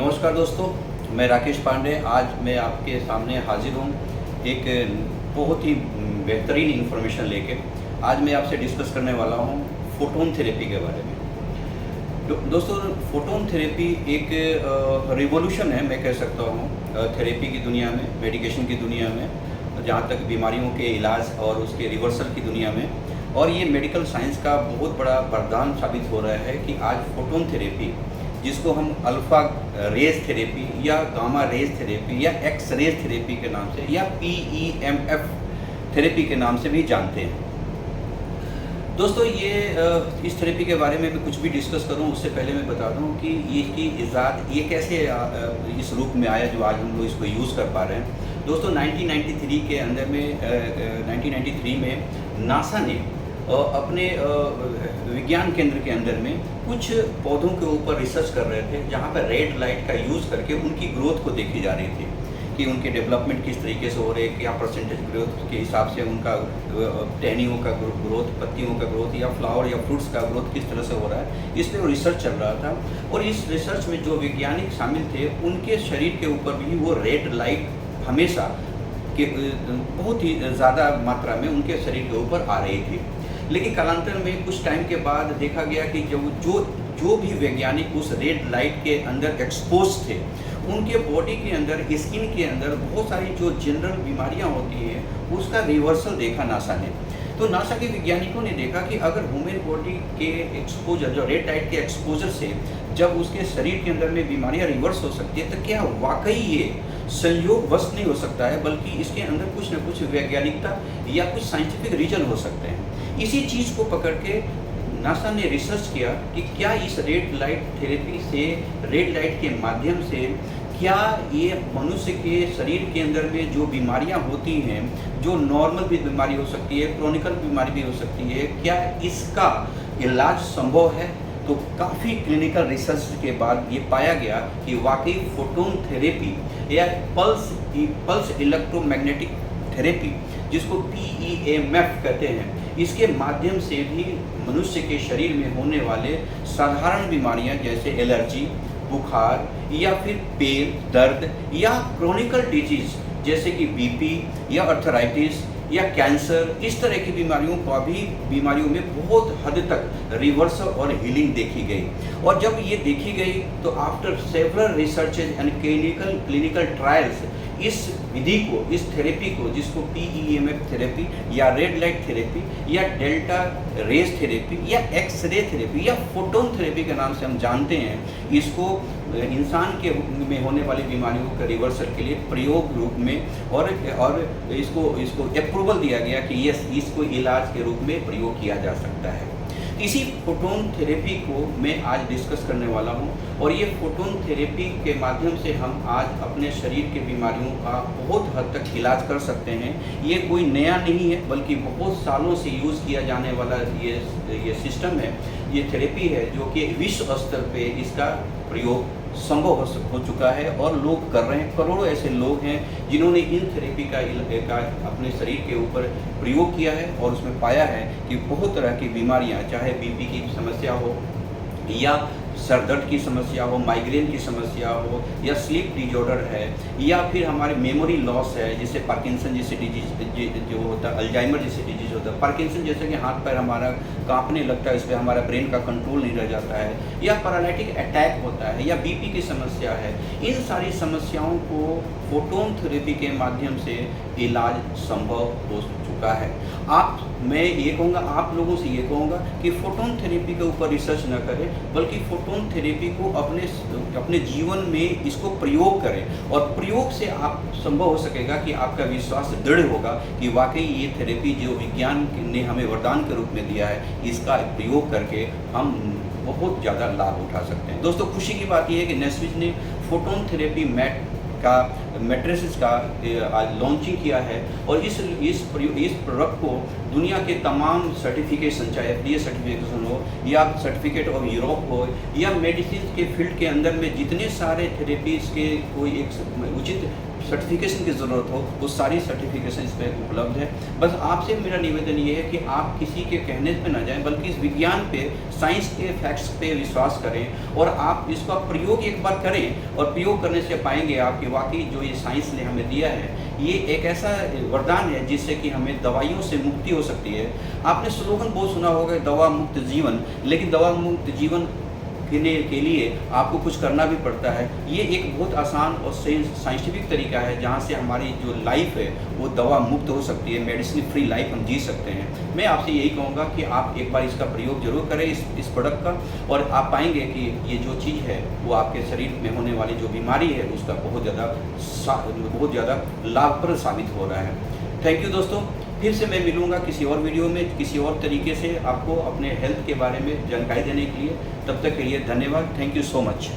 नमस्कार दोस्तों, मैं राकेश पांडे। आज मैं आपके सामने हाजिर हूँ एक बहुत ही बेहतरीन इन्फॉर्मेशन लेके। आज मैं आपसे डिस्कस करने वाला हूँ फोटोन थेरेपी के बारे में। दोस्तों, फोटोन थेरेपी एक रिवॉल्यूशन है, मैं कह सकता हूँ थेरेपी की दुनिया में, मेडिकेशन की दुनिया में, जहाँ तक बीमारियों के इलाज और उसके रिवर्सल की दुनिया में। और ये मेडिकल साइंस का बहुत बड़ा वरदान साबित हो रहा है कि आज फोटोन थेरेपी, जिसको हम अल्फ़ा रेज थेरेपी या गामा रेज थेरेपी या एक्स रेज थेरेपी के नाम से या PEMF थेरेपी के नाम से भी जानते हैं। दोस्तों, ये इस थेरेपी के बारे में भी कुछ भी डिस्कस करूं उससे पहले मैं बता दूं कि ये की इजाद ये कैसे इस रूप में आया जो आज हम लोग इसको यूज़ कर पा रहे हैं। दोस्तों, 1993 के अंदर में 1993 में नासा ने अपने विज्ञान केंद्र के अंदर में कुछ पौधों के ऊपर रिसर्च कर रहे थे, जहाँ पर रेड लाइट का यूज़ करके उनकी ग्रोथ को देखी जा रही थी कि उनके डेवलपमेंट किस तरीके से हो रहे हैं, क्या परसेंटेज ग्रोथ के हिसाब से उनका टहनियों का ग्रोथ, पत्तियों का ग्रोथ या फ्लावर या फ्रूट्स का ग्रोथ किस तरह से हो रहा है। इस पर वो रिसर्च चल रहा था और इस रिसर्च में जो वैज्ञानिक शामिल थे उनके शरीर के ऊपर भी वो रेड लाइट हमेशा के बहुत ही ज़्यादा मात्रा में उनके शरीर के ऊपर आ रही थी। लेकिन कालांतर में कुछ टाइम के बाद देखा गया कि जो भी वैज्ञानिक उस रेड लाइट के अंदर एक्सपोज थे, उनके बॉडी के अंदर, स्किन के अंदर बहुत सारी जो जनरल बीमारियां होती हैं उसका रिवर्सल देखा नासा ने। तो नासा के वैज्ञानिकों ने देखा कि अगर ह्यूमन बॉडी के एक्सपोजर, जो रेड लाइट के एक्सपोजर से जब उसके शरीर के अंदर में बीमारियां रिवर्स हो सकती है, तो क्या वाकई ये संयोगवश नहीं हो सकता है, बल्कि इसके अंदर कुछ न कुछ वैज्ञानिकता या कुछ साइंटिफिक रीजन हो सकते हैं। इसी चीज़ को पकड़ के नासा ने रिसर्च किया कि क्या इस रेड लाइट थेरेपी से, रेड लाइट के माध्यम से, क्या ये मनुष्य के शरीर के अंदर में जो बीमारियां होती हैं, जो नॉर्मल भी बीमारी हो सकती है, क्रोनिकल बीमारी भी हो सकती है, क्या इसका इलाज संभव है। तो काफ़ी क्लिनिकल रिसर्च के बाद ये पाया गया कि वाकई फोटोन थेरेपी या पल्स इलेक्ट्रोमैग्नेटिक थेरेपी, जिसको PEMF कहते हैं, इसके माध्यम से भी मनुष्य के शरीर में होने वाले साधारण बीमारियां जैसे एलर्जी, बुखार या फिर पेन दर्द या क्रोनिकल डिजीज जैसे कि BP या अर्थराइटिस या कैंसर, इस तरह की बीमारियों में बहुत हद तक रिवर्सल और हीलिंग देखी गई। और जब ये देखी गई तो after several researches and clinical trials, इस विधि को, इस थेरेपी को, जिसको PEMF थेरेपी या रेड लाइट थेरेपी या डेल्टा रेज थेरेपी या एक्स रे थेरेपी या फोटोन थेरेपी के नाम से हम जानते हैं, इसको इंसान के में होने वाली बीमारियों के रिवर्सल के लिए प्रयोग रूप में और इसको अप्रूवल दिया गया कि यस, इसको इलाज के रूप में प्रयोग किया जा सकता है। इसी फोटोन थेरेपी को मैं आज डिस्कस करने वाला हूं और ये फोटोन थेरेपी के माध्यम से हम आज अपने शरीर के बीमारियों का बहुत हद तक इलाज कर सकते हैं। ये कोई नया नहीं है, बल्कि बहुत सालों से यूज़ किया जाने वाला ये सिस्टम है, ये थेरेपी है, जो कि विश्व स्तर पे इसका प्रयोग संभव हो चुका है और लोग कर रहे हैं। करोड़ों ऐसे लोग हैं जिन्होंने इन थेरेपी का अपने शरीर के ऊपर प्रयोग किया है और उसमें पाया है कि बहुत तरह की बीमारियां, चाहे BP की समस्या हो या सर दर्द की समस्या हो, माइग्रेन की समस्या हो या स्लीप डिजॉर्डर है या फिर हमारे मेमोरी लॉस है, जैसे पार्किंसन जैसे डिजीज जो होता है, अल्जाइमर जैसे डिजीज होता है, पार्किंसन जैसे कि हाथ पैर हमारा कांपने लगता है, इस पर हमारा ब्रेन का कंट्रोल नहीं रह जाता है, या पैरालिटिक अटैक होता है या BP की समस्या है। इन सारी समस्याओं को फोटोन थेरेपी के माध्यम से इलाज संभव हो चुका है। मैं ये कहूँगा, आप लोगों से ये कहूँगा कि फोटोन थेरेपी के ऊपर रिसर्च न करें, बल्कि फोटोन थेरेपी को अपने जीवन में इसको प्रयोग करें और प्रयोग से आप संभव हो सकेगा कि आपका विश्वास दृढ़ होगा कि वाकई ये थेरेपी जो विज्ञान ने हमें वरदान के रूप में दिया है, इसका प्रयोग करके हम बहुत ज़्यादा लाभ उठा सकते हैं। दोस्तों, खुशी की बात यह है कि नेस्विच ने फोटोन थेरेपी मैट्रेसेस का आज लॉन्चिंग किया है और इस प्रोडक्ट को दुनिया के तमाम सर्टिफिकेशन, चाहे FDA सर्टिफिकेशन हो या सर्टिफिकेट ऑफ यूरोप हो या मेडिसिन के फील्ड के अंदर में जितने सारे थेरेपीज के कोई एक उचित सर्टिफिकेशन की ज़रूरत हो, वो सारी सर्टिफिकेशन इस पर उपलब्ध है। बस आपसे मेरा निवेदन ये है कि आप किसी के कहने पे ना जाएं, बल्कि इस विज्ञान पे, साइंस के फैक्ट्स पे विश्वास करें और आप इसका प्रयोग एक बार करें, और प्रयोग करने से पाएंगे आप कि वाकई जो ये साइंस ने हमें दिया है ये एक ऐसा वरदान है जिससे कि हमें दवाइयों से मुक्ति हो सकती है। आपने स्लोगन बहुत सुना होगा, दवा मुक्त जीवन, लेकिन दवा मुक्त जीवन के लिए आपको कुछ करना भी पड़ता है। ये एक बहुत आसान और साइंटिफिक तरीका है जहाँ से हमारी जो लाइफ है वो दवा मुक्त हो सकती है, मेडिसिन फ्री लाइफ हम जी सकते हैं। मैं आपसे यही कहूँगा कि आप एक बार इसका प्रयोग जरूर करें इस प्रोडक्ट का, और आप पाएंगे कि ये जो चीज़ है वो आपके शरीर में होने वाली जो बीमारी है उसका बहुत ज़्यादा लाभप्रद साबित हो रहा है। थैंक यू दोस्तों, फिर से मैं मिलूँगा किसी और वीडियो में किसी और तरीके से आपको अपने हेल्थ के बारे में जानकारी देने के लिए। तब तक के लिए धन्यवाद। Thank you so much.